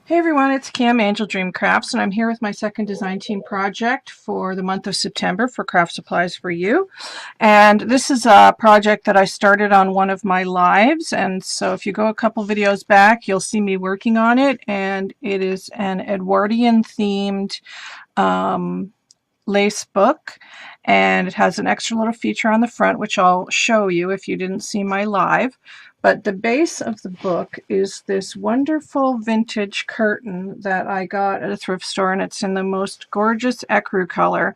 Hey everyone, it's Cam Angel Dream Crafts, and I'm here with my second design team project for the month of September for Craft Supplies for You. And this is a project that I started on one of my lives, and so if you go a couple videos back, you'll see me working on it, and it is an Edwardian themed lace book, and it has an extra little feature on the front which I'll show you if you didn't see my live. But the base of the book is this wonderful vintage curtain that I got at a thrift store, and it's in the most gorgeous ecru color,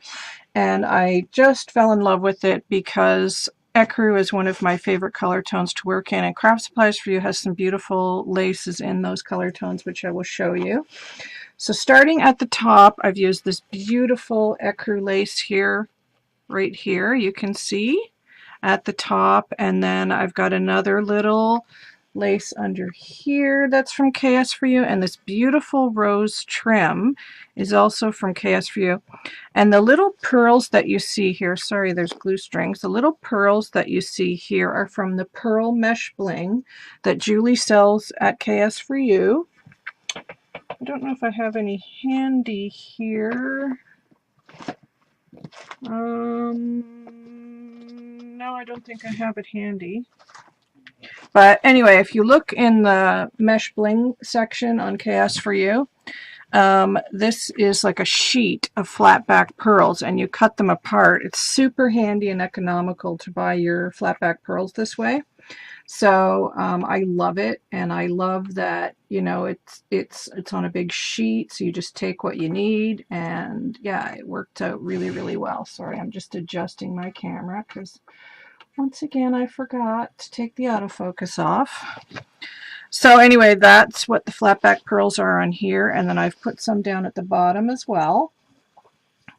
and I just fell in love with it because ecru is one of my favorite color tones to work in, and Craft Supplies for You has some beautiful laces in those color tones which I will show you. So starting at the top, I've used this beautiful ecru lace here, right here, you can see at the top, and then I've got another little lace under here that's from KS4U, and this beautiful rose trim is also from KS4U. And the little pearls that you see here, sorry there's glue strings, the little pearls that you see here are from the pearl mesh bling that Julie sells at KS4U. I don't know if I have any handy here. No, I don't think I have it handy. But anyway, if you look in the mesh bling section on KS4U, this is like a sheet of flat back pearls, and you cut them apart. It's super handy and economical to buy your flat back pearls this way. So I love it, and I love that, you know, it's on a big sheet, so you just take what you need, and yeah, it worked out really, really well. Sorry, I'm just adjusting my camera because once again I forgot to take the autofocus off. So anyway, that's what the flat back pearls are on here, and then I've put some down at the bottom as well.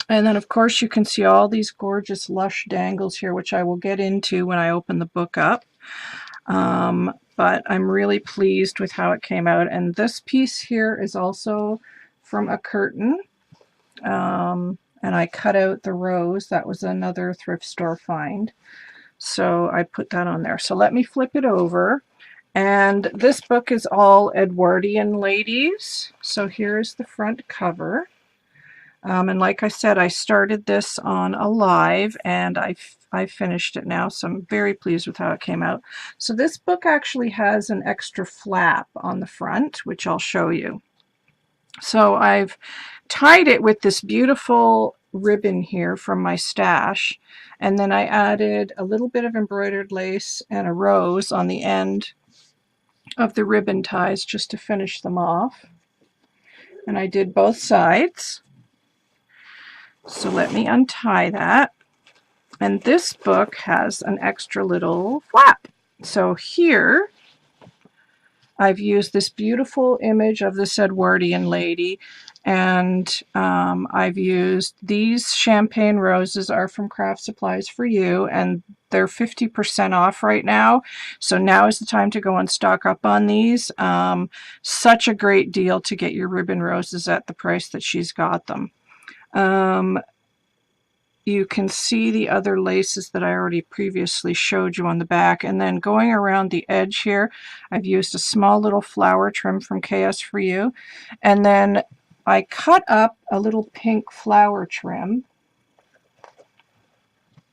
And then of course you can see all these gorgeous lush dangles here, which I will get into when I open the book up. But I'm really pleased with how it came out. And this piece here is also from a curtain. And I cut out the rose. That was another thrift store find. So I put that on there. So let me flip it over. And this book is all Edwardian ladies. So here's the front cover. And like I said, I started this on a live, and I finished it now, so I'm very pleased with how it came out. So this book actually has an extra flap on the front, which I'll show you. So I've tied it with this beautiful ribbon here from my stash, and then I added a little bit of embroidered lace and a rose on the end of the ribbon ties just to finish them off. And I did both sides. So let me untie that. And this book has an extra little flap. So here I've used this beautiful image of this Edwardian lady, and I've used these champagne roses are from Craft Supplies for You, and they're 50% off right now. So now is the time to go and stock up on these. Such a great deal to get your ribbon roses at the price that she's got them. You can see the other laces that I already previously showed you on the back, and then going around the edge here I've used a small little flower trim from KS4U, and then I cut up a little pink flower trim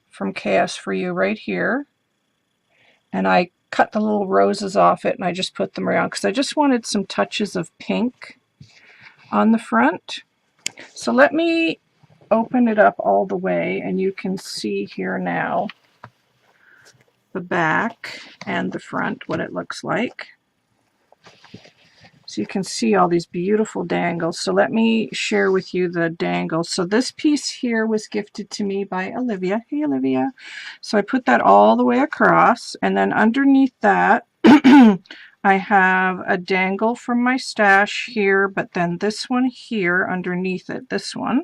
from KS4U right here, and I cut the little roses off it, and I just put them around because I just wanted some touches of pink on the front. So let me open it up all the way, and you can see here now the back and the front, what it looks like. So you can see all these beautiful dangles. So let me share with you the dangles. So this piece here was gifted to me by Olivia. Hey Olivia. So I put that all the way across, and then underneath that I have a dangle from my stash here, but then this one here underneath it, this one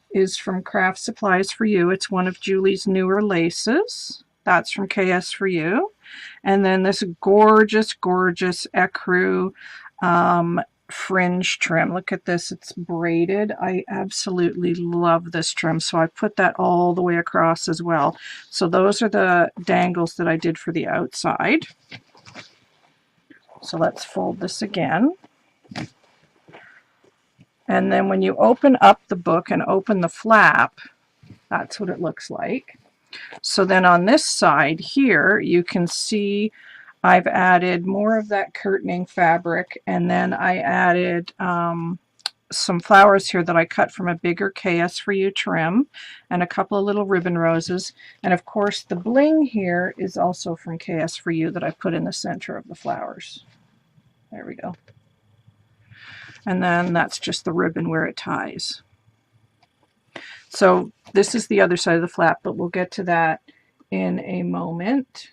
is from Craft Supplies for You. It's one of Julie's newer laces. That's from KS4U. And then this gorgeous, gorgeous ecru fringe trim. Look at this. It's braided. I absolutely love this trim. So I put that all the way across as well. So those are the dangles that I did for the outside. So let's fold this again. And then when you open up the book and open the flap, that's what it looks like. So then on this side here, you can see I've added more of that curtaining fabric, and then I added some flowers here that I cut from a bigger KS4U trim, and a couple of little ribbon roses. And of course the bling here is also from KS4U that I put in the center of the flowers. There we go. And then that's just the ribbon where it ties. So this is the other side of the flap, but we'll get to that in a moment.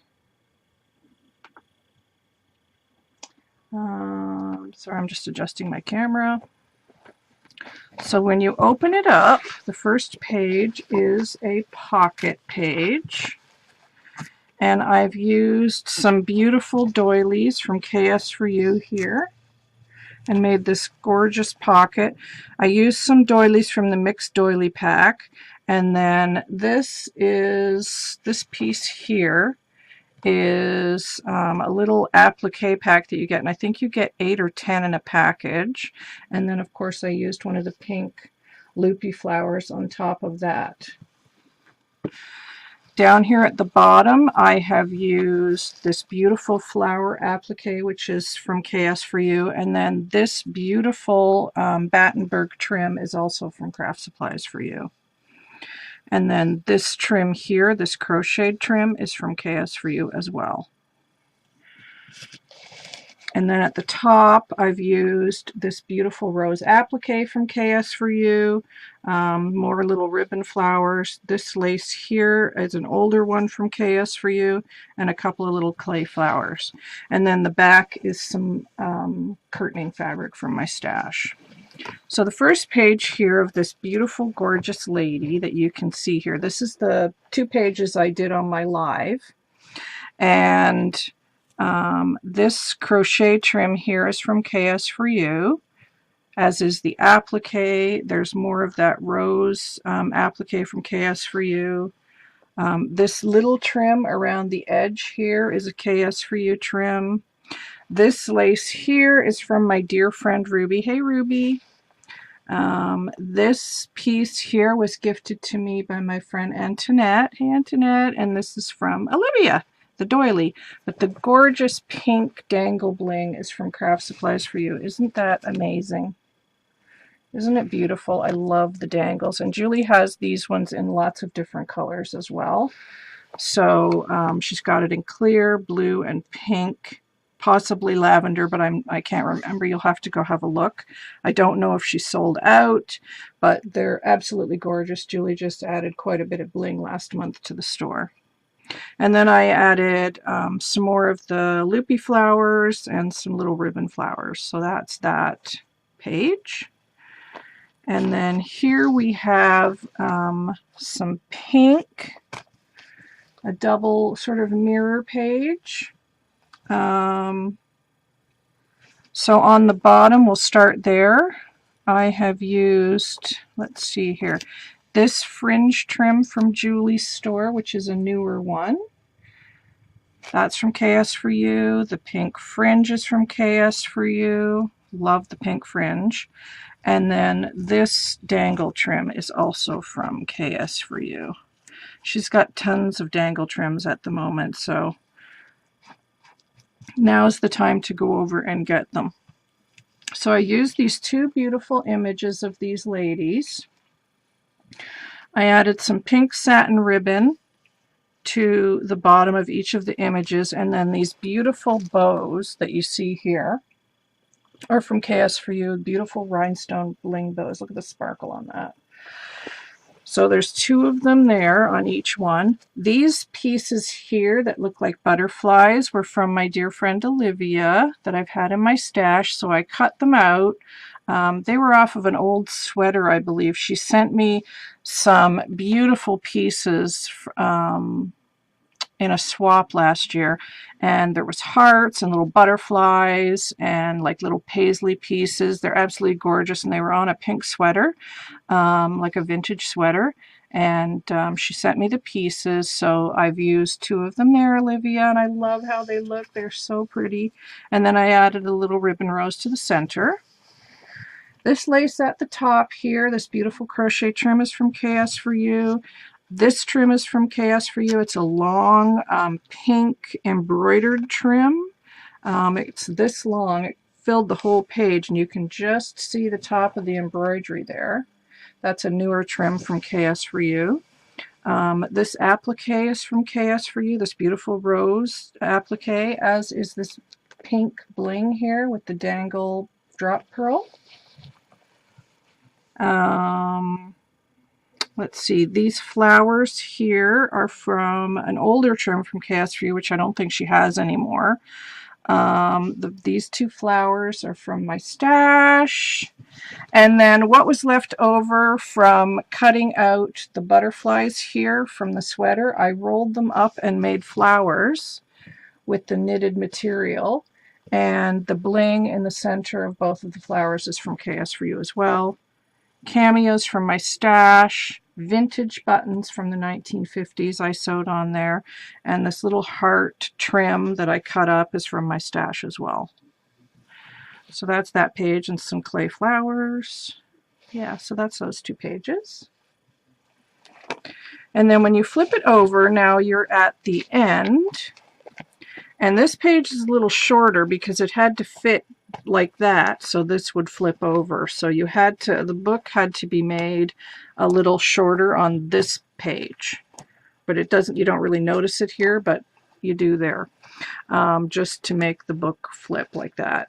Sorry, I'm just adjusting my camera. So when you open it up, the first page is a pocket page. And I've used some beautiful doilies from KS4U here and made this gorgeous pocket. I used some doilies from the mixed doily pack, and then this piece here is a little applique pack that you get, and I think you get 8 or 10 in a package. And then of course I used one of the pink loopy flowers on top of that. Down here at the bottom, I have used this beautiful flower applique, which is from KS4U, and then this beautiful Battenberg trim is also from Craft Supplies for You. And then this trim here, this crocheted trim, is from KS4U as well. And then at the top, I've used this beautiful rose applique from KS4U, more little ribbon flowers. This lace here is an older one from KS4U, and a couple of little clay flowers. And then the back is some curtaining fabric from my stash. So the first page here of this beautiful, gorgeous lady that you can see here, this is the 2 pages I did on my live. And this crochet trim here is from KS4U, as is the applique. There's more of that rose applique from KS4U. This little trim around the edge here is a KS4U trim. This lace here is from my dear friend Ruby. Hey Ruby. This piece here was gifted to me by my friend Antoinette. Hey Antoinette. And this is from Olivia, the doily. But the gorgeous pink dangle bling is from Craft Supplies for You. Isn't that amazing? Isn't it beautiful? I love the dangles. And Julie has these ones in lots of different colors as well. So she's got it in clear, blue, and pink. Possibly lavender, but I can't remember. You'll have to go have a look. I don't know if she sold out, but they're absolutely gorgeous. Julie just added quite a bit of bling last month to the store. And then I added some more of the loopy flowers and some little ribbon flowers. So that's that page. And then here we have some pink, a double sort of mirror page. So on the bottom, we'll start there. I have used, let's see here, this fringe trim from Julie's store, which is a newer one. That's from KS4U. The pink fringe is from KS4U. Love the pink fringe. And then this dangle trim is also from KS4U. She's got tons of dangle trims at the moment, so now's the time to go over and get them. So I used these 2 beautiful images of these ladies. I added some pink satin ribbon to the bottom of each of the images, and then these beautiful bows that you see here are from KS4U, beautiful rhinestone bling bows. Look at the sparkle on that. So there's 2 of them there on each one. These pieces here that look like butterflies were from my dear friend Olivia that I've had in my stash, so I cut them out. They were off of an old sweater, I believe. She sent me some beautiful pieces in a swap last year, and there was hearts and little butterflies and like little paisley pieces. They're absolutely gorgeous, and they were on a pink sweater, like a vintage sweater. And she sent me the pieces, so I've used 2 of them there, Olivia, and I love how they look. They're so pretty. And then I added a little ribbon rose to the center. This lace at the top here, this beautiful crochet trim is from KS4U. This trim is from KS4U. It's a long pink embroidered trim. It's this long. It filled the whole page, and you can just see the top of the embroidery there. That's a newer trim from KS4U. This applique is from KS4U, this beautiful rose applique, as is this pink bling here with the dangle drop pearl. Let's see, these flowers here are from an older trim from KS4U, which I don't think she has anymore. These two flowers are from my stash. And then what was left over from cutting out the butterflies here from the sweater, I rolled them up and made flowers with the knitted material. And the bling in the center of both of the flowers is from KS4U as well. Cameos from my stash. Vintage buttons from the 1950s I sewed on there. And this little heart trim that I cut up is from my stash as well. So that's that page, and some clay flowers. Yeah, so that's those two pages. And then when you flip it over, now you're at the end. And this page is a little shorter because it had to fit like that, so this would flip over. So you had to, the book had to be made a little shorter on this page. But it doesn't, you don't really notice it here, but you do there. Just to make the book flip like that.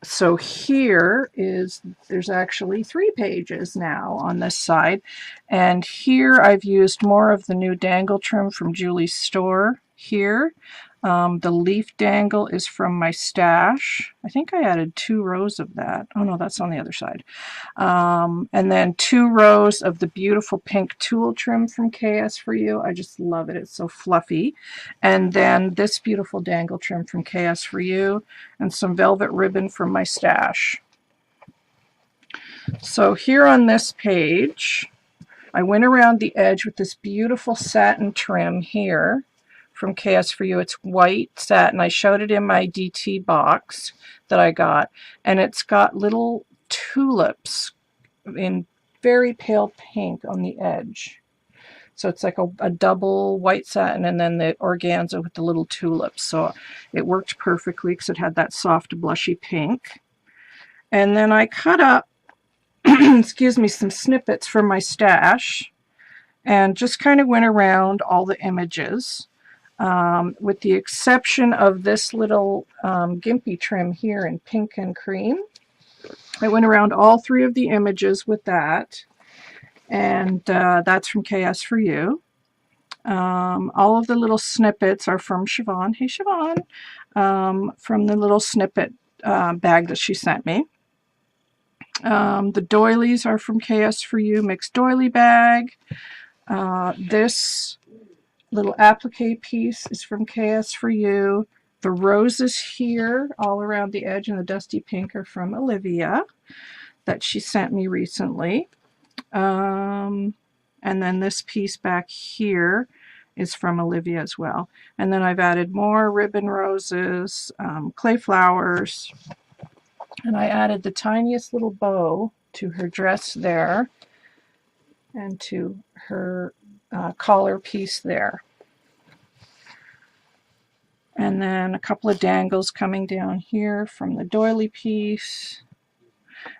So here is, there's actually 3 pages now on this side, and here I've used more of the new dangle trim from Julie's store here. The leaf dangle is from my stash. I think I added 2 rows of that. Oh no, that's on the other side. And then 2 rows of the beautiful pink tulle trim from KS4U. I just love it. It's so fluffy. And then this beautiful dangle trim from KS4U and some velvet ribbon from my stash. So here on this page, I went around the edge with this beautiful satin trim here from KS4U. It's white satin. I showed it in my DT box that I got, and it's got little tulips in very pale pink on the edge. So it's like a double white satin and then the organza with the little tulips. So it worked perfectly because it had that soft blushy pink. And then I cut up excuse me, some snippets from my stash and just kind of went around all the images. With the exception of this little gimpy trim here in pink and cream. I went around all 3 of the images with that, and that's from KS4U. All of the little snippets are from Siobhan. Hey Siobhan! From the little snippet bag that she sent me. The doilies are from KS4U mixed doily bag. This little applique piece is from KS4U. The roses here all around the edge and the dusty pink are from Olivia that she sent me recently. And then this piece back here is from Olivia as well. And then I've added more ribbon roses, clay flowers, and I added the tiniest little bow to her dress there and to her collar piece there. And then a couple of dangles coming down here from the doily piece.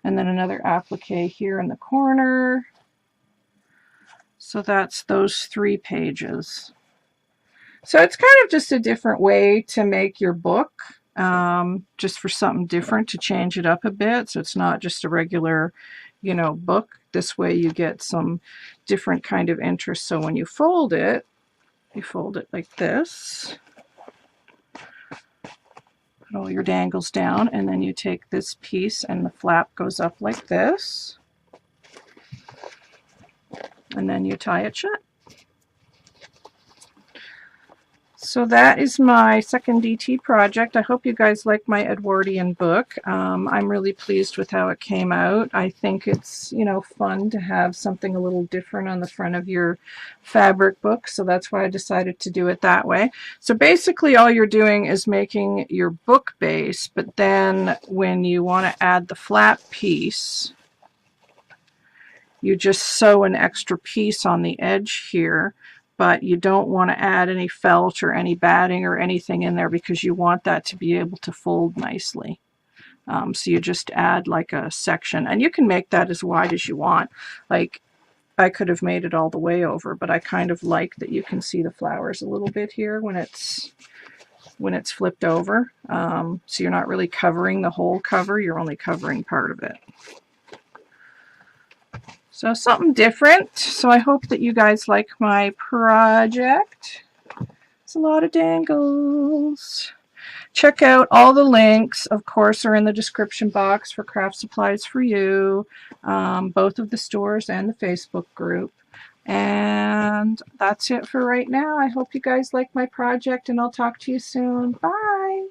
And then another applique here in the corner. So that's those 3 pages. So it's kind of just a different way to make your book, just for something different, to change it up a bit. So it's not just a regular, book. This way you get some different kind of interest. So when you fold it like this. Put all your dangles down, and then you take this piece and the flap goes up like this. And then you tie it shut. So that is my second DT project. I hope you guys like my Edwardian book. I'm really pleased with how it came out. I think it's, you know, fun to have something a little different on the front of your fabric book, so that's why I decided to do it that way. So basically all you're doing is making your book base, but then when you want to add the flap piece, you just sew an extra piece on the edge here, but you don't want to add any felt or any batting or anything in there because you want that to be able to fold nicely. So you just add like a section, and you can make that as wide as you want. Like, I could have made it all the way over, but I kind of like that you can see the flowers a little bit here when it's flipped over. So you're not really covering the whole cover, you're only covering part of it. So something different. So I hope that you guys like my project. It's a lot of dangles. Check out all the links, of course, are in the description box for Craft Supplies for You, both of the stores and the Facebook group. And that's it for right now. I hope you guys like my project, and I'll talk to you soon. Bye!